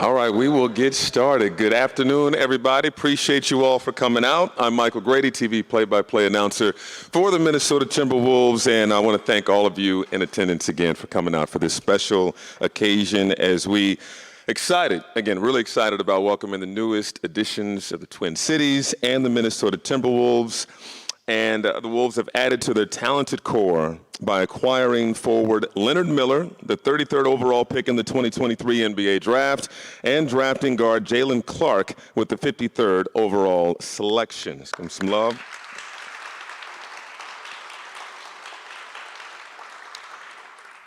All right, we will get started. Good afternoon, everybody. Appreciate you all for coming out. I'm Michael Grady, TV play-by-play announcer for the Minnesota Timberwolves, and I want to thank all of you in attendance again for coming out for this special occasion as we really excited about welcoming the newest additions of the Twin Cities and the Minnesota Timberwolves. And the Wolves have added to their talented core by acquiring forward Leonard Miller, the 33rd overall pick in the 2023 NBA draft, and drafting guard Jaylen Clark with the 53rd overall selection. Let's give him some love.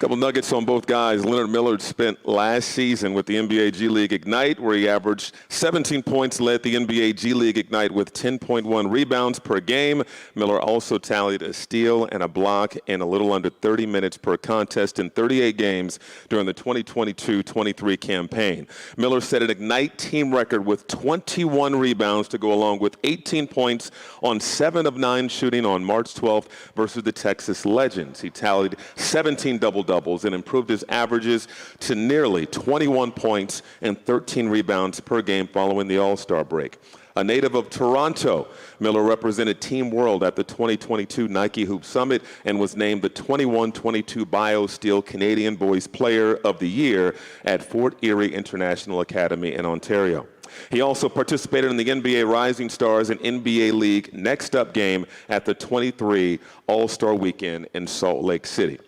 Couple nuggets on both guys. Leonard Miller spent last season with the NBA G League Ignite, where he averaged 17 points, led the NBA G League Ignite with 10.1 rebounds per game. Miller also tallied a steal and a block in a little under 30 minutes per contest in 38 games during the 2022-23 campaign. Miller set an Ignite team record with 21 rebounds to go along with 18 points on 7 of 9 shooting on March 12th versus the Texas Legends. He tallied 17 double-doubles and improved his averages to nearly 21 points and 13 rebounds per game following the All-Star break. A native of Toronto, Miller represented Team World at the 2022 Nike Hoop Summit and was named the 21-22 BioSteel Canadian Boys Player of the Year at Fort Erie International Academy in Ontario. He also participated in the NBA Rising Stars and NBA League Next Up game at the 23 All-Star Weekend in Salt Lake City.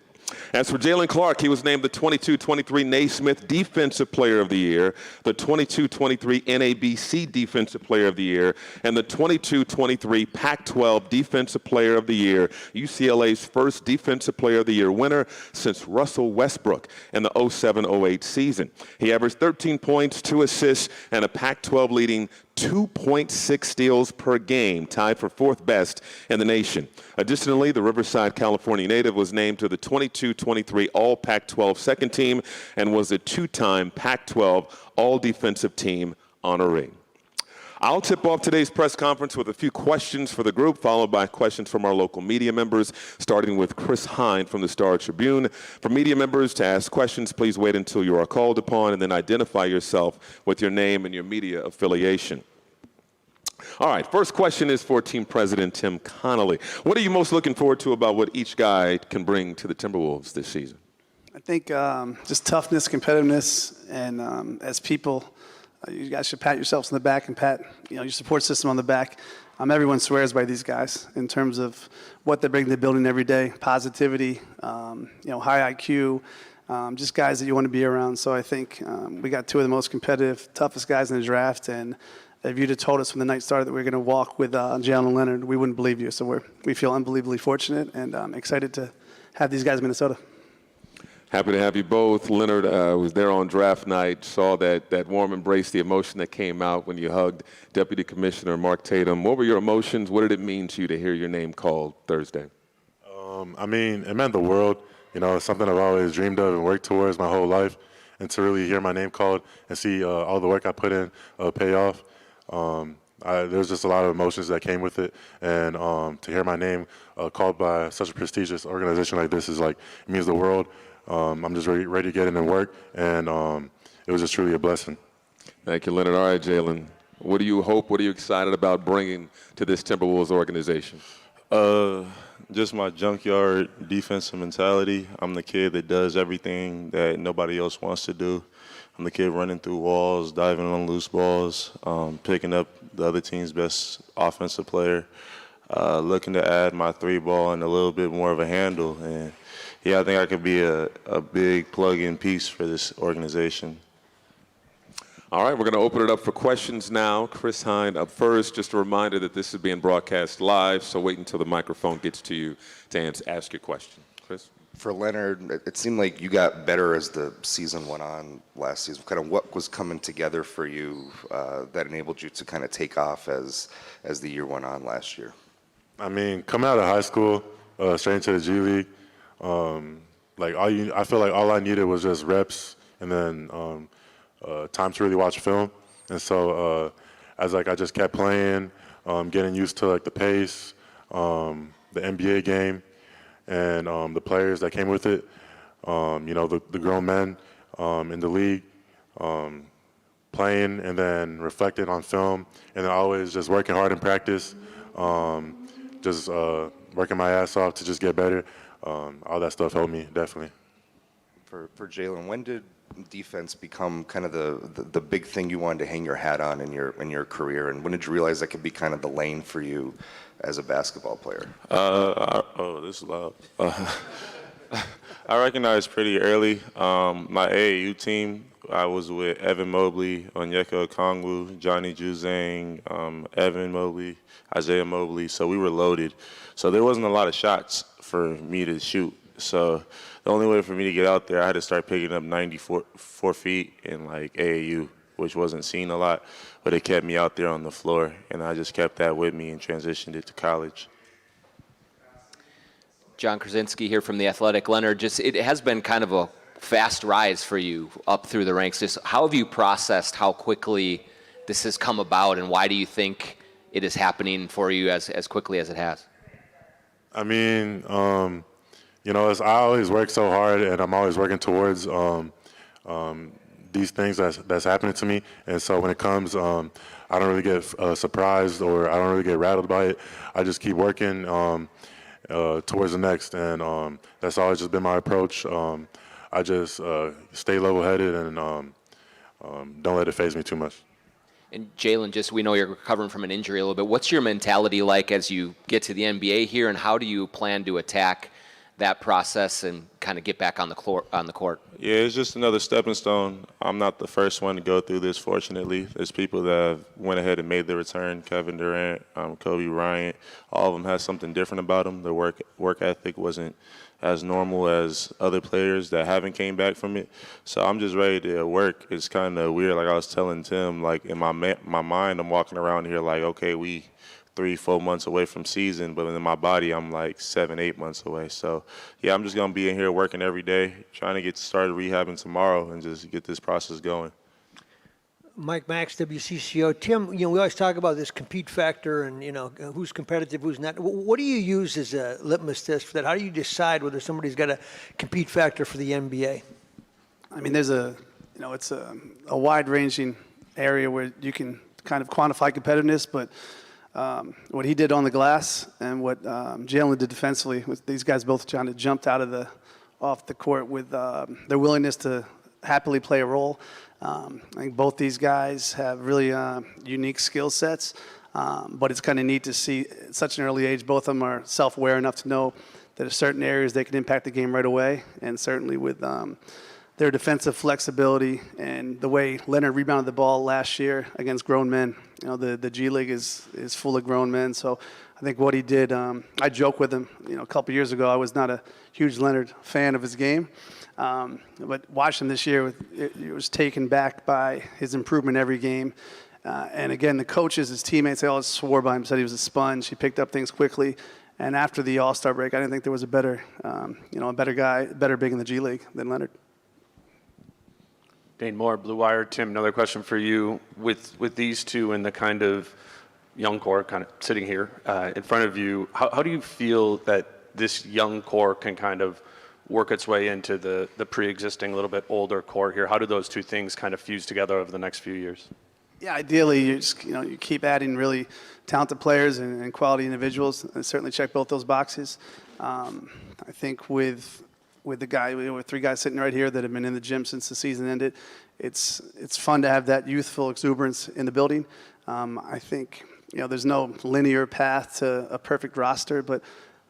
As for Jaylen Clark, he was named the 22-23 Naismith Defensive Player of the Year, the 22-23 NABC Defensive Player of the Year, and the 22-23 Pac-12 Defensive Player of the Year, UCLA's first Defensive Player of the Year winner since Russell Westbrook in the 07-08 season. He averaged 13 points, 2 assists, and a Pac-12 leading 2.6 steals per game, tied for 4th best in the nation. Additionally, the Riverside, California native was named to the 22-23 All-Pac-12 second team and was a 2-time Pac-12 All-Defensive Team honoree. I'll tip off today's press conference with a few questions for the group, followed by questions from our local media members, starting with Chris Hind from the Star Tribune. For media members to ask questions, please wait until you are called upon and then identify yourself with your name and your media affiliation. All right, first question is for Team President Tim Connelly. What are you most looking forward to about what each guy can bring to the Timberwolves this season? I think just toughness, competitiveness, and as people, you guys should pat yourselves on the back and pat your support system on the back. Everyone swears by these guys in terms of what they bring to the building every day, positivity, high IQ, just guys that you want to be around. So I think we got 2 of the most competitive, toughest guys in the draft, and if you'd have told us when the night started that we were going to walk with Jaylen and Leonard, we wouldn't believe you. So we feel unbelievably fortunate and excited to have these guys in Minnesota. Happy to have you both. Leonard was there on draft night, saw that warm embrace, the emotion that came out when you hugged Deputy Commissioner Mark Tatum. What were your emotions? What did it mean to you to hear your name called Thursday? It meant the world. It's something I've always dreamed of and worked towards my whole life. And to really hear my name called and see all the work I put in pay off, there's just a lot of emotions that came with it. And to hear my name called by such a prestigious organization like this it means the world. I'm just ready to get in and work, and it was just truly a blessing. Thank you, Leonard. All right, Jaylen, what do you hope, what are you excited about bringing to this Timberwolves organization? Just my junkyard defensive mentality. I'm the kid that does everything that nobody else wants to do. I'm the kid running through walls, diving on loose balls, picking up the other team's best offensive player, looking to add my 3-ball and a little bit more of a handle. And I think I could be a big plug-in piece for this organization. All right, we're going to open it up for questions now. Chris Hind up first. Just a reminder that this is being broadcast live, so wait until the microphone gets to you to ask your question. Chris? For Leonard, it seemed like you got better as the season went on last season. Kind of what was coming together for you that enabled you to kind of take off as the year went on last year? Coming out of high school, straight into the G League, I feel like all I needed was just reps and then time to really watch film. And so as I just kept playing, getting used to the pace, the NBA game, and the players that came with it, the grown men in the league, playing and then reflecting on film, and then always just working hard in practice, just working my ass off to just get better. All that stuff helped me, definitely. For Jaylen, when did defense become kind of the big thing you wanted to hang your hat on in your career, and when did you realize that could be kind of the lane for you as a basketball player? This is loud. I recognized pretty early. My AAU team, I was with Evan Mobley, Onyeka Okongwu, Johnny Juzang, Evan Mobley, Isaiah Mobley. So we were loaded. So there wasn't a lot of shots for me to shoot. So the only way for me to get out there, I had to start picking up 94 feet in like AAU, which wasn't seen a lot, but it kept me out there on the floor, and I just kept that with me and transitioned it to college. John Krasinski here from The Athletic. Leonard, it has been kind of a fast rise for you up through the ranks. Just how have you processed how quickly this has come about, and why do you think it is happening for you as quickly as it has? I mean, I always work so hard, and I'm always working towards these things that's happening to me. And so when it comes, I don't really get surprised, or I don't really get rattled by it. I just keep working towards the next, and that's always just been my approach. I just stay level-headed and don't let it faze me too much. And Jaylen, we know you're recovering from an injury a little bit. What's your mentality like as you get to the NBA here, and how do you plan to attack that process and kind of get back on the court? Yeah, it's just another stepping stone. I'm not the first one to go through this, fortunately. There's people that have went ahead and made their return. Kevin Durant, Kobe Bryant, all of them have something different about them. Their work ethic wasn't as normal as other players that haven't came back from it. So I'm just ready to work. It's kind of weird. Like I was telling Tim, like in my mind, I'm walking around here like, okay, we 3-4 months away from season, but in my body, I'm like 7-8 months away. So, yeah, I'm just going to be in here working every day, trying to get started rehabbing tomorrow and just get this process going. Mike Max, WCCO. Tim, we always talk about this compete factor and, who's competitive, who's not. What do you use as a litmus test for that? How do you decide whether somebody's got a compete factor for the NBA? I mean, there's it's a wide-ranging area where you can kind of quantify competitiveness, but what he did on the glass and what Jaylen did defensively, with these guys both trying to jump off the court with their willingness to happily play a role. I think both these guys have really unique skill sets, but it's kind of neat to see at such an early age. Both of them are self-aware enough to know that in certain areas they can impact the game right away, and certainly with their defensive flexibility and the way Leonard rebounded the ball last year against grown men. The G League is full of grown men, so I think what he did, I joke with him, a couple years ago, I was not a huge Leonard fan of his game, but watching him this year, it was taken back by his improvement every game. And again, the coaches, his teammates, they all swore by him, said he was a sponge. He picked up things quickly. And after the All-Star break, I didn't think there was a better big in the G League than Leonard. Dane Moore, Blue Wire. Tim, another question for you. With these two and the kind of young core kind of sitting here in front of you, how do you feel that this young core can kind of work its way into the pre-existing, little bit older core here? How do those two things kind of fuse together over the next few years? Yeah, ideally, you keep adding really talented players and quality individuals, and certainly check both those boxes. I think with three guys sitting right here that have been in the gym since the season ended, it's fun to have that youthful exuberance in the building. I think there's no linear path to a perfect roster, but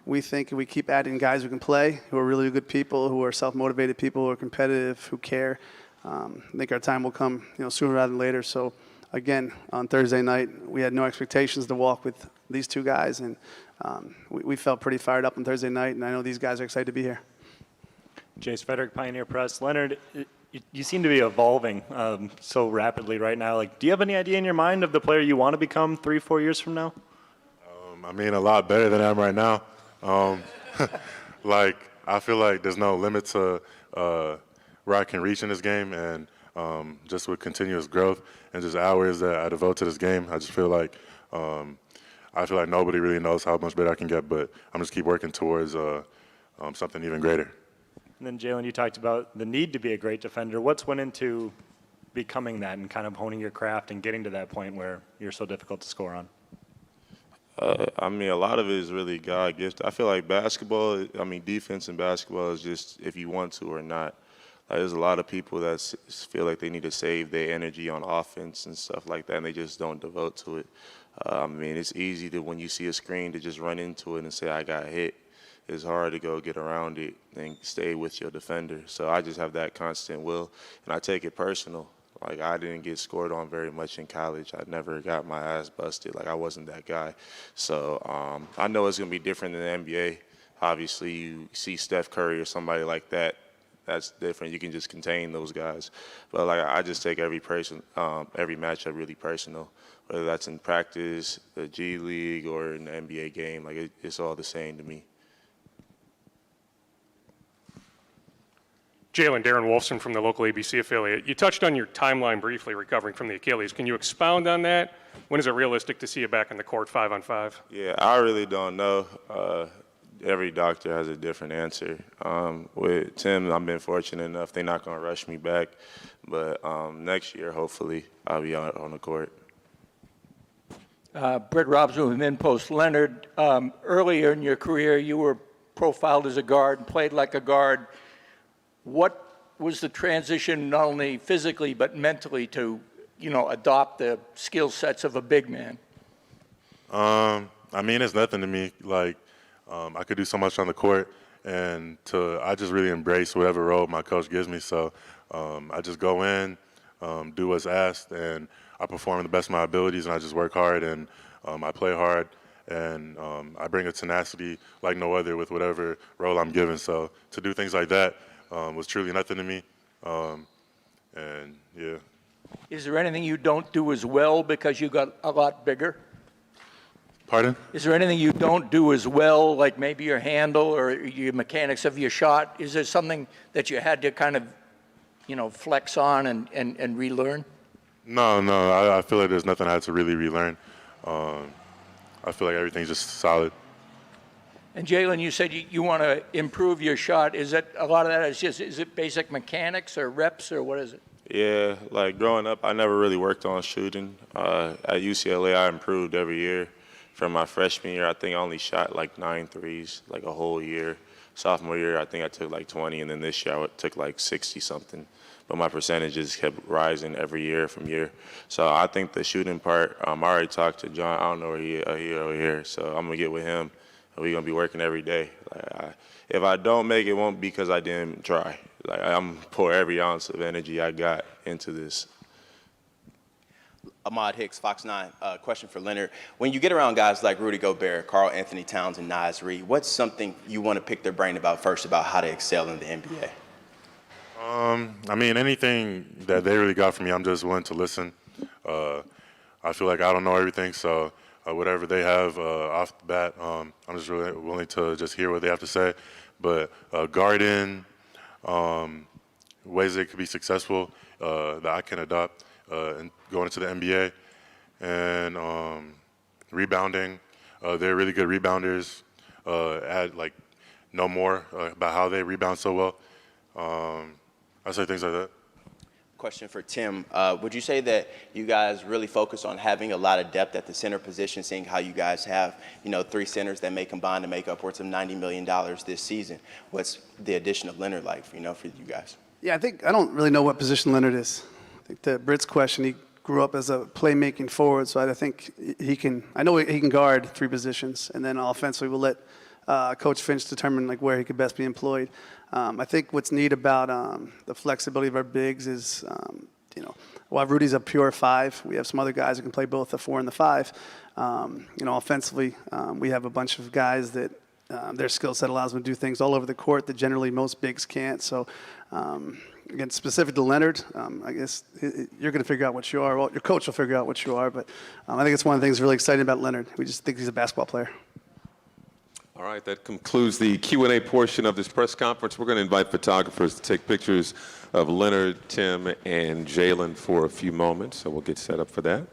we think if we keep adding guys who can play, who are really good people, who are self-motivated people, who are competitive, who care, I think our time will come sooner rather than later. So again, on Thursday night, we had no expectations to walk with these two guys, and we felt pretty fired up on Thursday night, and I know these guys are excited to be here. Jace Frederick, Pioneer Press. Leonard, you seem to be evolving so rapidly right now. Do you have any idea in your mind of the player you want to become 3-4 years from now? A lot better than I am right now. I feel like there's no limit to where I can reach in this game, and just with continuous growth and just hours that I devote to this game, I just feel like nobody really knows how much better I can get, but I'm just keep working towards something even greater. And then, Jaylen, you talked about the need to be a great defender. What's went into becoming that and kind of honing your craft and getting to that point where you're so difficult to score on? I mean, a lot of it is really God gift. I feel like basketball, I mean, defense in basketball is just if you want to or not. Like, there's a lot of people that feel like they need to save their energy on offense and stuff like that, and they just don't devote to it. I mean, it's easy to, when you see a screen, to just run into it and say, I got hit. It's hard to go get around it and stay with your defender. So I just have that constant will, and I take it personal. Like, I didn't get scored on very much in college. I never got my ass busted. Like, I wasn't that guy. So I know it's going to be different than the NBA. Obviously, you see Steph Curry or somebody like that. That's different. You can just contain those guys. But, like, I just take every matchup really personal, whether that's in practice, the G League, or in the NBA game. Like, it's all the same to me. Jaylen, Darren Wolfson from the local ABC affiliate. You touched on your timeline briefly recovering from the Achilles. Can you expound on that? When is it realistic to see you back in the court 5-on-5? Yeah, I really don't know. Every doctor has a different answer. With Tim, I've been fortunate enough. They're not going to rush me back. But next year, hopefully, I'll be out on the court. Brett Robson with Minpost. Leonard, earlier in your career, you were profiled as a guard and played like a guard. What was the transition, not only physically but mentally, to, adopt the skill sets of a big man? I mean, it's nothing to me. Like, I could do so much on the court, and I just really embrace whatever role my coach gives me. So I just go in, do what's asked, and I perform to the best of my abilities, and I just work hard, and I play hard, and I bring a tenacity like no other with whatever role I'm given. So to do things like that was truly nothing to me, and yeah. Is there anything you don't do as well because you got a lot bigger? Pardon? Is there anything you don't do as well, like maybe your handle or your mechanics of your shot? Is there something that you had to kind of, flex on and relearn? No, I feel like there's nothing I had to really relearn. I feel like everything's just solid. And Jaylen, you said you want to improve your shot. Is it a lot of that is it basic mechanics or reps or what is it? Yeah, like growing up, I never really worked on shooting. At UCLA, I improved every year. From my freshman year, I think I only shot like 9 threes, like a whole year. Sophomore year, I think I took like 20, and then this year I took like 60-something. But my percentages kept rising every year from year. So I think the shooting part, I already talked to John. I don't know where he over here, so I'm going to get with him. We're going to be working every day. Like, if I don't make it, it won't be because I didn't try. Like, I'm pour every ounce of energy I got into this. Ahmad Hicks, Fox 9. Question for Leonard. When you get around guys like Rudy Gobert, Karl Anthony Towns, and Naz Reid, what's something you want to pick their brain about first about how to excel in the NBA? I mean, anything that they really got from me, I'm just willing to listen. I feel like I don't know everything, so whatever they have off the bat, I'm just really willing to just hear what they have to say. But guarding, ways they could be successful that I can adopt and going into the NBA, and rebounding. They're really good rebounders. Add like know more about how they rebound so well. I say things like that. Question for Tim. Would you say that you guys really focus on having a lot of depth at the center position, seeing how you guys have, 3 centers that may combine to make upwards of $90 million this season? What's the addition of Leonard like, for you guys? Yeah, I don't really know what position Leonard is. I think to Britt's question, he grew up as a playmaking forward, so I think I know he can guard 3 positions, and then offensively we'll let Coach Finch determine like where he could best be employed. I think what's neat about the flexibility of our bigs is, while Rudy's a pure 5, we have some other guys who can play both the 4 and the 5. Offensively, we have a bunch of guys that their skill set allows them to do things all over the court that generally most bigs can't. So, again, specific to Leonard, I guess you're going to figure out what you are. Well, your coach will figure out what you are. But I think it's one of the things really exciting about Leonard. We just think he's a basketball player. All right, that concludes the Q&A portion of this press conference. We're going to invite photographers to take pictures of Leonard, Tim, and Jaylen for a few moments, so we'll get set up for that.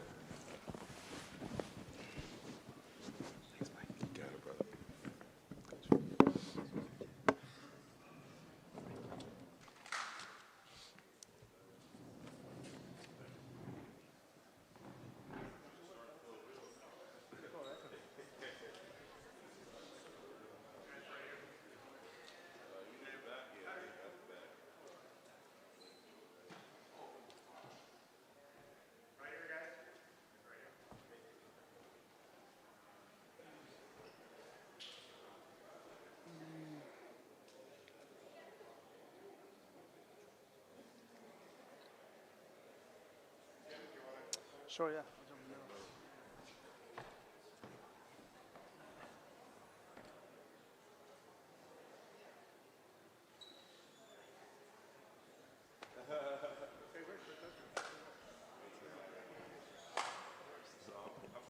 Sure, yeah.